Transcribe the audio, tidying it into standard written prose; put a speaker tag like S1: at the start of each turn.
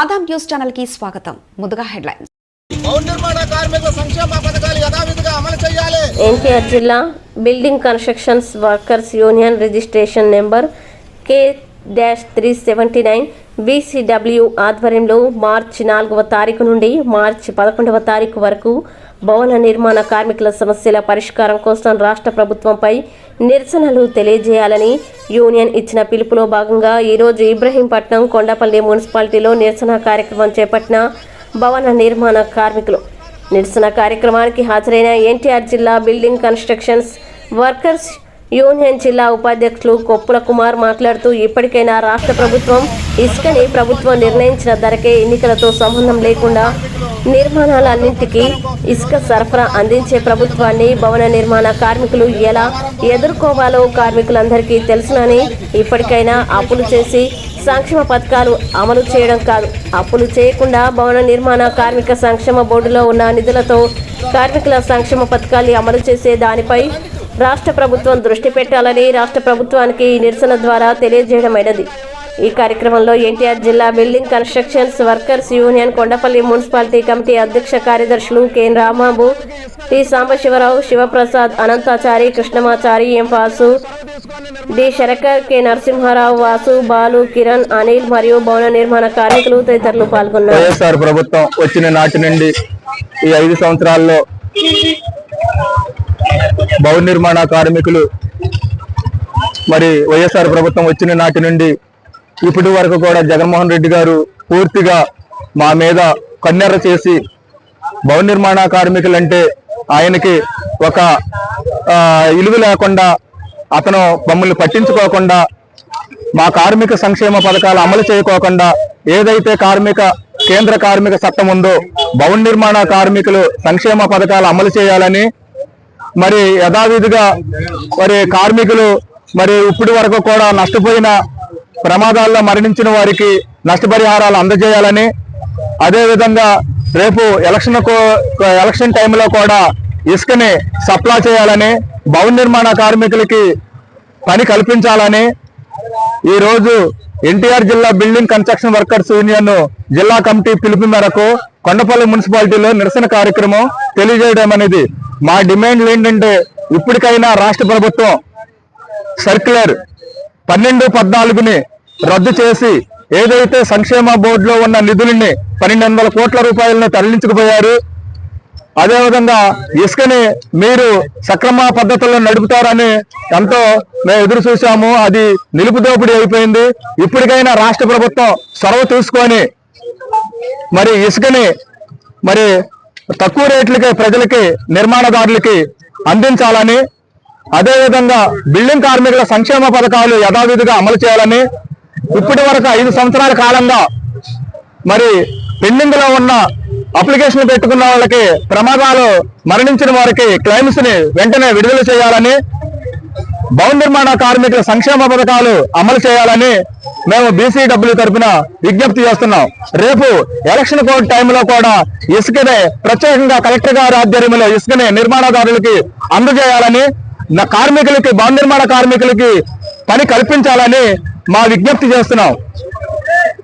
S1: Adam news channel కి స్వాగతం. ముందుగా హెడ్లైన్స్.
S2: ఎన్టీఆర్ జిల్లా building constructions workers union registration number K-379 BCW ఆధ్వర్యంలో మార్చి 4వ తారీఖు నుండి మార్చి 11వ తారీఖు వరకు భవన నిర్మాణ కార్మికుల సమస్యల పరిష్కారం కోసం రాష్ట్ర ప్రభుత్వంపై నిరసనలు తెలియజేయాలని యూనియన్ ఇచ్చిన పిలుపులో భాగంగా ఈరోజు ఇబ్రహీంపట్నం కొండపల్లి మున్సిపాలిటీలో నిరసన కార్యక్రమం చేపట్టిన భవన నిర్మాణ కార్మికులు. నిరసన కార్యక్రమానికి హాజరైన ఎన్టీఆర్ జిల్లా బిల్డింగ్ కన్స్ట్రక్షన్స్ వర్కర్స్ యూనియన్ జిల్లా ఉపాధ్యక్షులు కొప్పుల కుమార్ మాట్లాడుతూ ఇప్పటికైనా రాష్ట్ర ప్రభుత్వం ఇసుకని ప్రభుత్వం నిర్ణయించిన ధరకే ఎన్నికలతో సంబంధం లేకుండా నిర్మాణాలన్నింటికీ ఇసుక సరఫరా అందించే ప్రభుత్వాన్ని భవన నిర్మాణ కార్మికులు ఎలా ఎదుర్కోవాలో కార్మికులందరికీ తెలుసునని, ఇప్పటికైనా అప్పులు చేసి సంక్షేమ పథకాలు అమలు చేయడం కాదు, అప్పులు చేయకుండా భవన నిర్మాణ కార్మిక సంక్షేమ బోర్డులో ఉన్న నిధులతో కార్మికుల సంక్షేమ పథకాలు అమలు చేసే దానిపై రాష్ట్ర ప్రభుత్వం దృష్టి పెట్టాలని రాష్ట్ర ప్రభుత్వానికి నిరసన ద్వారా తెలియజేయడమైనది. ఈ కార్యక్రమంలో ఎన్టీఆర్ జిల్లా building constructions workers union Kondapalli municipality committee అధ్యక్ష కార్యదర్శులు కె రాంబాబు, టి సాంబశివరావు, శివప్రసాద్, అనంతాచారి, కృష్ణమాచారి, ఎం వాసు, డి శరకర్, కె నరసింహారావు, వాసు, బాలు, కిరణ్, అనిల్ మరియు భవన నిర్మాణ కార్మికులు తదితరులు పాల్గొన్నారు.
S3: వైఎస్ఆర్ ప్రభుత్వం వచ్చిన నాటి నుండి ఈ 5 సంవత్సరాల్లో భవన నిర్మాణ కార్మికులు మరి వైఎస్ఆర్ ప్రభుత్వం వచ్చిన నాటి నుండి ఇప్పటి వరకు కూడా జగన్మోహన్ రెడ్డి గారు పూర్తిగా మా మీద కన్నెర్ర చేసి భవన నిర్మాణ కార్మికులంటే ఆయనకి ఒక ఇలువ లేకుండా, అతను మమ్మల్ని పట్టించుకోకుండా, మా కార్మిక సంక్షేమ పథకాలు అమలు చేయకోకుండా ఏదైతే కేంద్ర కార్మిక చట్టం ఉందో భవన నిర్మాణ కార్మికులు సంక్షేమ పథకాలు అమలు చేయాలని, మరి యథావిధిగా మరి కార్మికులు మరి ఇప్పటి వరకు కూడా నష్టపోయిన ప్రమాదాల్లో మరణించిన వారికి నష్టపరిహారాలు అందజేయాలని, అదేవిధంగా రేపు ఎలక్షన్ టైంలో కూడా ఇసుకని సప్లై చేయాలని, భవన నిర్మాణ కార్మికులకి పని కల్పించాలని ఈరోజు ఎన్టీఆర్ జిల్లా బిల్డింగ్ కన్స్ట్రక్షన్ వర్కర్స్ యూనియన్ జిల్లా కమిటీ పిలుపు మేరకు కొండపల్లి మున్సిపాలిటీలో నిరసన కార్యక్రమం తెలియజేయడం అనేది మా డిమాండ్లు ఏంటంటే, ఇప్పటికైనా రాష్ట్ర ప్రభుత్వం సర్క్యులర్ 12-14ని రద్దు చేసి ఏదైతే సంక్షేమ బోర్డులో ఉన్న నిధులని 1200 కోట్ల రూపాయలను తరలించుకుపోయారు, అదేవిధంగా ఇసుకని మీరు సక్రమ పద్ధతుల్లో నడుపుతారని ఎంతో మేము ఎదురు చూసాము. అది నిలుపుదోపిడీ అయిపోయింది. ఇప్పటికైనా రాష్ట్ర ప్రభుత్వం చొరవ తీసుకొని మరి ఇసుకని మరి తక్కువ రేట్లకి ప్రజలకి, నిర్మాణదారులకి అందించాలని, అదేవిధంగా బిల్డింగ్ కార్మికుల సంక్షేమ పథకాలు యథావిధిగా అమలు చేయాలని, ఇప్పటి వరకు 5 సంవత్సరాల కాలంగా మరి పెండింగ్ లో ఉన్న అప్లికేషన్ పెట్టుకున్న వాళ్ళకి, ప్రమాదాలు మరణించిన వారికి క్లెయిమ్స్ ని వెంటనే విడుదల చేయాలని, భవన నిర్మాణ కార్మికుల సంక్షేమ పథకాలు అమలు చేయాలని మేము BCW తరఫున విజ్ఞప్తి చేస్తున్నాం. రేపు ఎలక్షన్ కోడ్ టైంలో కూడా ఇసుకనే ప్రత్యేకంగా కలెక్టర్ గారి ఆధ్వర్యంలో ఇసుకనే నిర్మాణదారులకి అందజేయాలని, కార్మికులకి, భవన నిర్మాణ కార్మికులకి పని కల్పించాలని మా విజ్ఞప్తి చేస్తున్నాం.